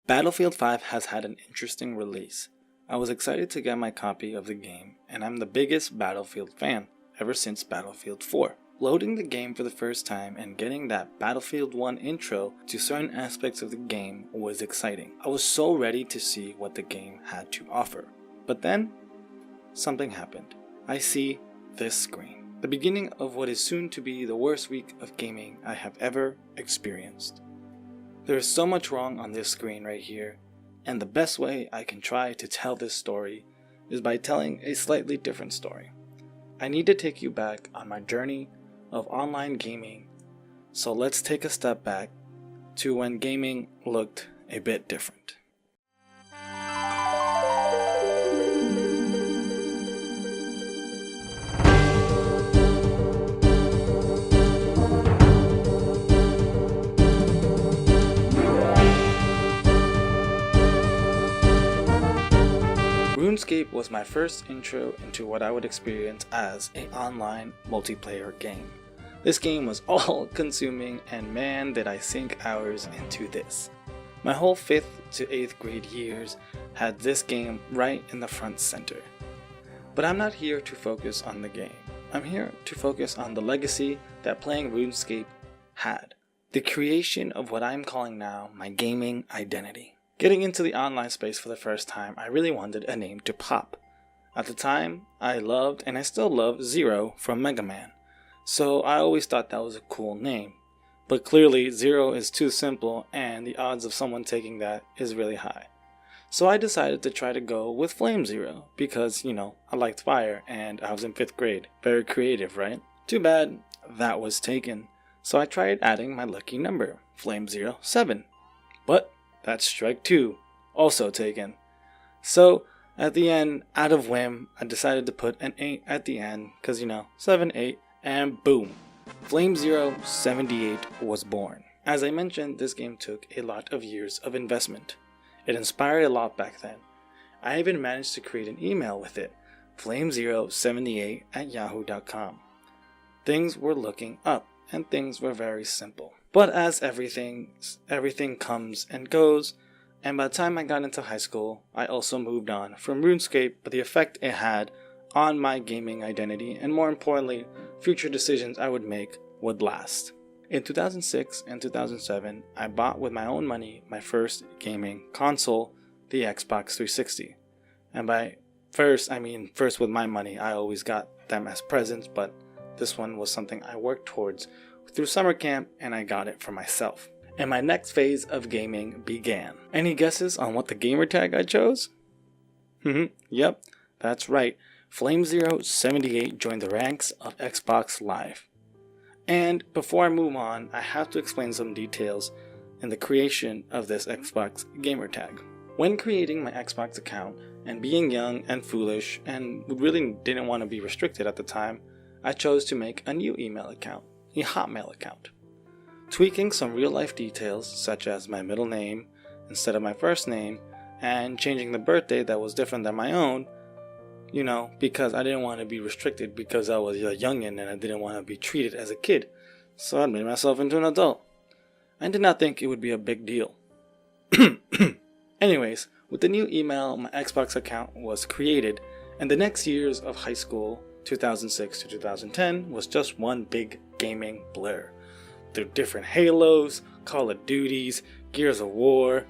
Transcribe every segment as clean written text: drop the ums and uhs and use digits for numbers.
Battlefield 5 has had an interesting release. I was excited to get my copy of the game, and I'm the biggest Battlefield fan ever since Battlefield 4. Loading the game for the first time and getting that Battlefield 1 intro to certain aspects of the game was exciting. I was so ready to see what the game had to offer. But then, something happened. I see this screen. The beginning of what is soon to be the worst week of gaming I have ever experienced. There is so much wrong on this screen right here, and the best way I can try to tell this story is by telling a slightly different story. I need to take you back on my journey of online gaming, so let's take a step back to when gaming looked a bit different. RuneScape was my first intro into what I would experience as an online multiplayer game. This game was all consuming, and man did I sink hours into this. My whole 5th to 8th grade years had this game right in the front center. But I'm not here to focus on the game. I'm here to focus on the legacy that playing RuneScape had. The creation of what I'm calling now my gaming identity. Getting into the online space for the first time, I really wanted a name to pop. At the time, I loved and I still love Zero from Mega Man, so I always thought that was a cool name. But clearly, Zero is too simple and the odds of someone taking that is really high. So I decided to try to go with Flame Zero because, I liked fire and I was in 5th grade. Very creative, right? Too bad that was taken. So I tried adding my lucky number, Flame 07. But that's strike 2, also taken. So at the end, out of whim, I decided to put an 8 at the end, because 7, 8, and boom, Flame 078 was born. As I mentioned, this game took a lot of years of investment. It inspired a lot back then. I even managed to create an email with it, flame078@yahoo.com. Things were looking up, and things were very simple. But as everything comes and goes, and by the time I got into high school, I also moved on from RuneScape, but the effect it had on my gaming identity, and more importantly, future decisions I would make would last. In 2006 and 2007, I bought with my own money my first gaming console, the Xbox 360. And by first, I mean first with my money. I always got them as presents, but this one was something I worked towards through summer camp, and I got it for myself. And my next phase of gaming began. Any guesses on what the gamer tag I chose? Yep, that's right. Flame078 joined the ranks of Xbox Live. And before I move on, I have to explain some details in the creation of this Xbox gamer tag. When creating my Xbox account, and being young and foolish and really didn't want to be restricted at the time, I chose to make a new email account, a Hotmail account. Tweaking some real life details such as my middle name instead of my first name, and changing the birthday that was different than my own, because I didn't want to be restricted because I was a youngin' and I didn't want to be treated as a kid, so I made myself into an adult. I did not think it would be a big deal. Anyways, with the new email, my Xbox account was created, and the next years of high school, 2006 to 2010, was just one big gaming blur. Through different Halos, Call of Duties, Gears of War,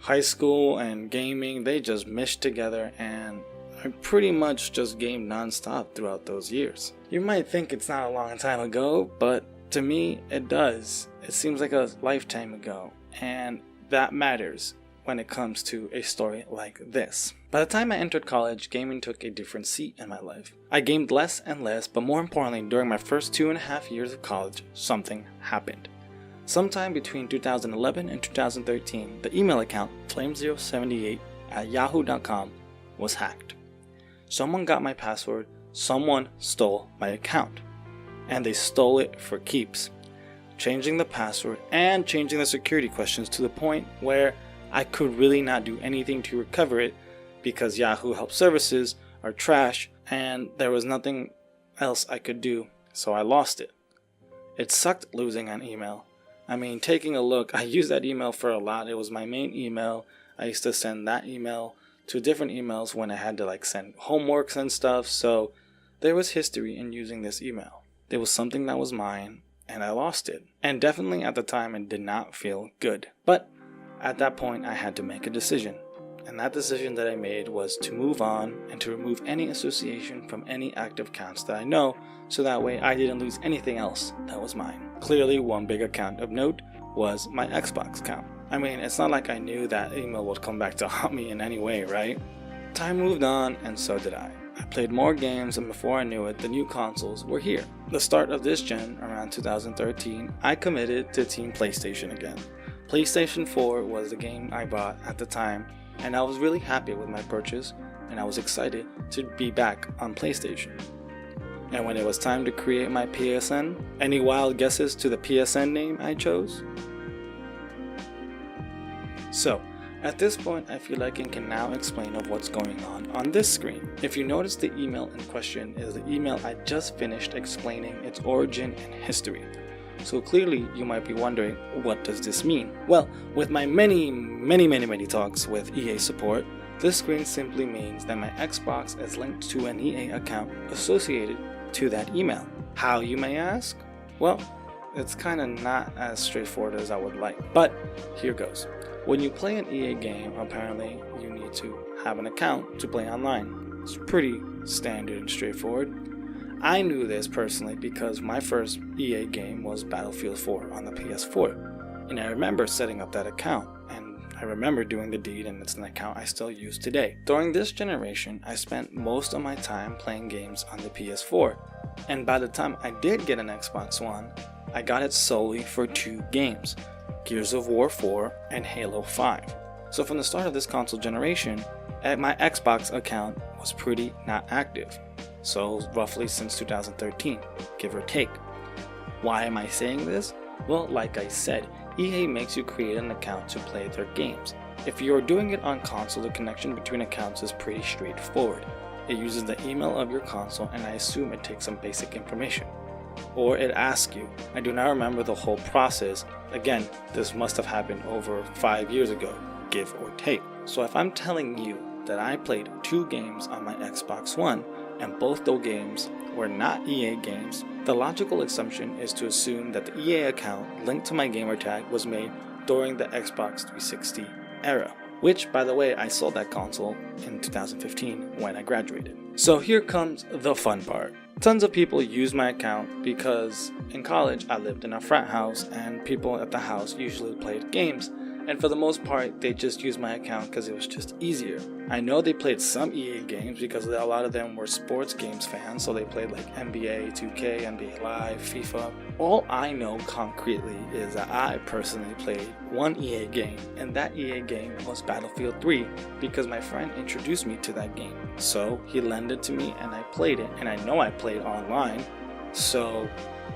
high school and gaming, they just meshed together, and I pretty much just gamed non-stop throughout those years. You might think it's not a long time ago, but to me it does. It seems like a lifetime ago, and that matters when it comes to a story like this. By the time I entered college, gaming took a different seat in my life. I gamed less and less, but more importantly, during my first 2.5 years of college, something happened. Sometime between 2011 and 2013, the email account flame078@yahoo.com was hacked. Someone got my password, someone stole my account, and they stole it for keeps, changing the password and changing the security questions to the point where I could really not do anything to recover it because Yahoo Help Services are trash and there was nothing else I could do, so I lost it. It sucked losing an email, I mean, taking a look, I used that email for a lot. It was my main email. I used to send that email to different emails when I had to like send homeworks and stuff. So there was history in using this email. It was something that was mine and I lost it. And definitely at the time it did not feel good. But at that point I had to make a decision. And that decision that I made was to move on and to remove any association from any active accounts that I know, so that way I didn't lose anything else that was mine. Clearly, one big account of note was my Xbox account. I mean, it's not like I knew that email would come back to haunt me in any way, right? Time moved on, and so did I. I played more games, and before I knew it, the new consoles were here. The start of this gen, around 2013, I committed to Team PlayStation again. PlayStation 4 was the game I bought at the time, and I was really happy with my purchase, and I was excited to be back on PlayStation. And when it was time to create my PSN, any wild guesses to the PSN name I chose? So, at this point, I feel like I can now explain of what's going on this screen. If you notice, the email in question is the email I just finished explaining its origin and history. So clearly, you might be wondering, what does this mean? Well, with my many talks with EA support, this screen simply means that my Xbox is linked to an EA account associated to that email. How, you may ask? Well, it's kind of not as straightforward as I would like, but here goes. When you play an EA game, apparently you need to have an account to play online. It's pretty standard and straightforward. I knew this personally because my first EA game was Battlefield 4 on the PS4, and I remember setting up that account, and I remember doing the deed, and it's an account I still use today. During this generation, I spent most of my time playing games on the PS4, and by the time I did get an Xbox One, I got it solely for 2 games, Gears of War 4 and Halo 5. So from the start of this console generation, my Xbox account was pretty not active. So roughly since 2013, give or take. Why am I saying this? Well, like I said, EA makes you create an account to play their games. If you're doing it on console, the connection between accounts is pretty straightforward. It uses the email of your console, and I assume it takes some basic information. Or it asks you. I do not remember the whole process. Again, this must have happened over 5 years ago, give or take. So if I'm telling you that I played 2 games on my Xbox One, and both those games were not EA games, the logical assumption is to assume that the EA account linked to my gamertag was made during the Xbox 360 era, which, by the way, I sold that console in 2015 when I graduated. So here comes the fun part. Tons of people use my account because in college I lived in a frat house and people at the house usually played games, and for the most part they just used my account because it was just easier. I know they played some EA games because a lot of them were sports games fans, so they played like NBA 2K, NBA Live, FIFA. All I know concretely is that I personally played one EA game, and that EA game was Battlefield 3 because my friend introduced me to that game. So he lent it to me and I played it, and I know I played online, so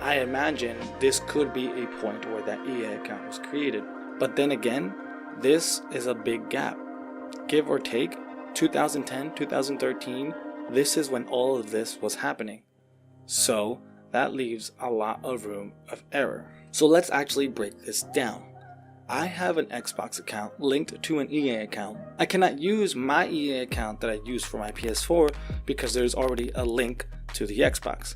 I imagine this could be a point where that EA account was created. But then again, this is a big gap. Give or take, 2010, 2013, this is when all of this was happening. So that leaves a lot of room of error. So let's actually break this down. I have an Xbox account linked to an EA account. I cannot use my EA account that I use for my PS4 because there's already a link to the Xbox.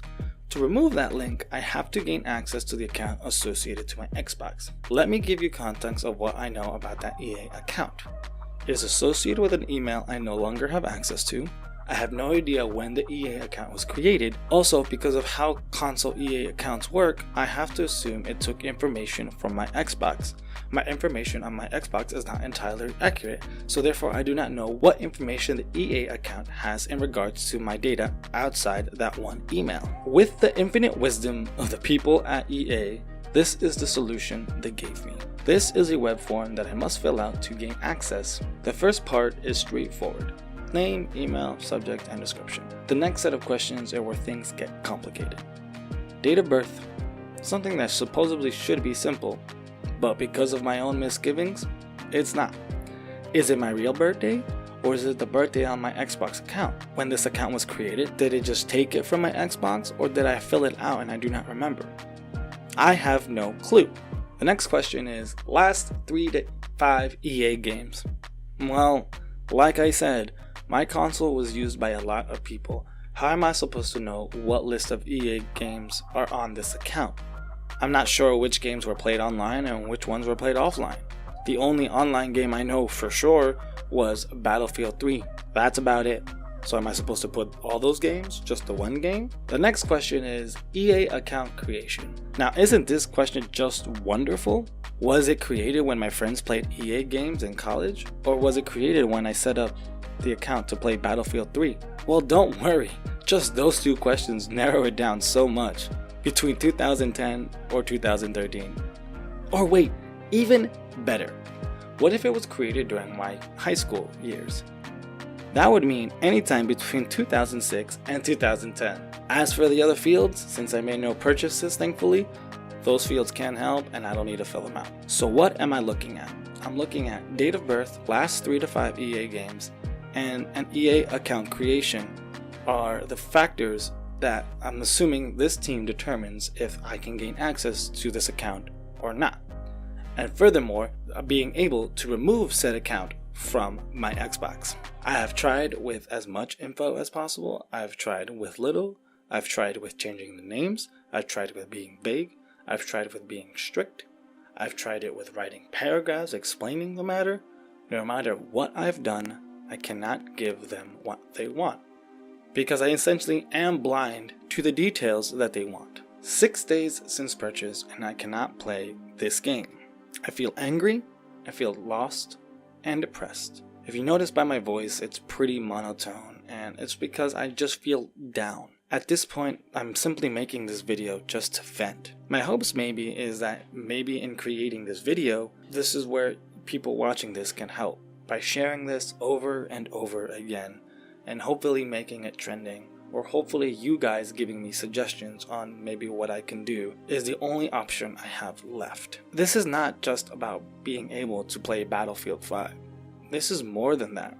To remove that link, I have to gain access to the account associated to my Xbox. Let me give you context of what I know about that EA account. It is associated with an email I no longer have access to. I have no idea when the EA account was created. Also, because of how console EA accounts work, I have to assume it took information from my Xbox. My information on my Xbox is not entirely accurate, so therefore I do not know what information the EA account has in regards to my data outside that one email. With the infinite wisdom of the people at EA, this is the solution they gave me. This is a web form that I must fill out to gain access. The first part is straightforward. Name, email, subject, and description. The next set of questions are where things get complicated. Date of birth, something that supposedly should be simple, but because of my own misgivings, it's not. Is it my real birthday, or is it the birthday on my Xbox account? When this account was created, did it just take it from my Xbox, or did I fill it out and I do not remember? I have no clue. The next question is last 3 to 5 EA games. Well, like I said, my console was used by a lot of people. How am I supposed to know what list of EA games are on this account? I'm not sure which games were played online and which ones were played offline. The only online game I know for sure was Battlefield 3. That's about it. So am I supposed to put all those games? Just the one game? The next question is EA account creation. Now, isn't this question just wonderful? Was it created when my friends played EA games in college? Or was it created when I set up the account to play Battlefield 3? Well, don't worry. Just those two questions narrow it down so much. Between 2010 or 2013. Or wait, even better. What if it was created during my high school years? That would mean anytime between 2006 and 2010. As for the other fields, since I made no purchases thankfully, those fields can help and I don't need to fill them out. So what am I looking at? I'm looking at date of birth, last 3 to 5 EA games, and an EA account creation are the factors that I'm assuming this team determines if I can gain access to this account or not. And furthermore, being able to remove said account from my Xbox. I have tried with as much info as possible. I've tried with little. I've tried with changing the names. I've tried with being vague. I've tried with being strict. I've tried it with writing paragraphs explaining the matter. No matter what I've done, I cannot give them what they want, because I essentially am blind to the details that they want. 6 days since purchase and I cannot play this game. I feel angry, I feel lost, and depressed. If you notice by my voice, it's pretty monotone, and it's because I just feel down. At this point, I'm simply making this video just to vent. My hopes maybe is that maybe in creating this video, this is where people watching this can help by sharing this over and over again and hopefully making it trending, or hopefully you guys giving me suggestions on maybe what I can do is the only option I have left. This is not just about being able to play Battlefield 5. This is more than that.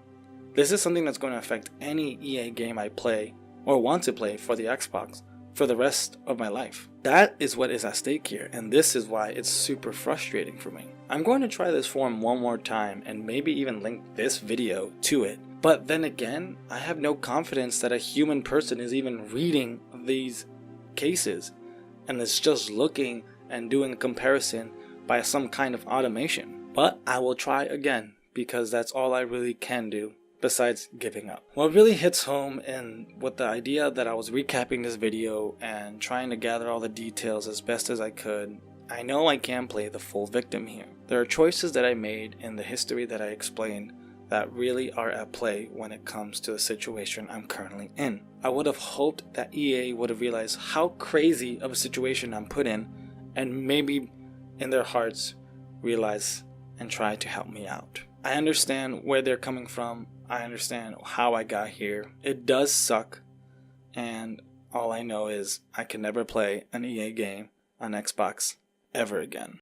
This is something that's going to affect any EA game I play or want to play for the Xbox for the rest of my life. That is what is at stake here, and this is why it's super frustrating for me. I'm going to try this form one more time and maybe even link this video to it. But then again, I have no confidence that a human person is even reading these cases and is just looking and doing a comparison by some kind of automation. But I will try again because that's all I really can do besides giving up. What really hits home with the idea that I was recapping this video and trying to gather all the details as best as I could, I know I can play the full victim here. There are choices that I made in the history that I explained that really are at play when it comes to the situation I'm currently in. I would have hoped that EA would have realized how crazy of a situation I'm put in and maybe in their hearts realize and try to help me out. I understand where they're coming from. I understand how I got here. It does suck, and all I know is I can never play an EA game on Xbox ever again.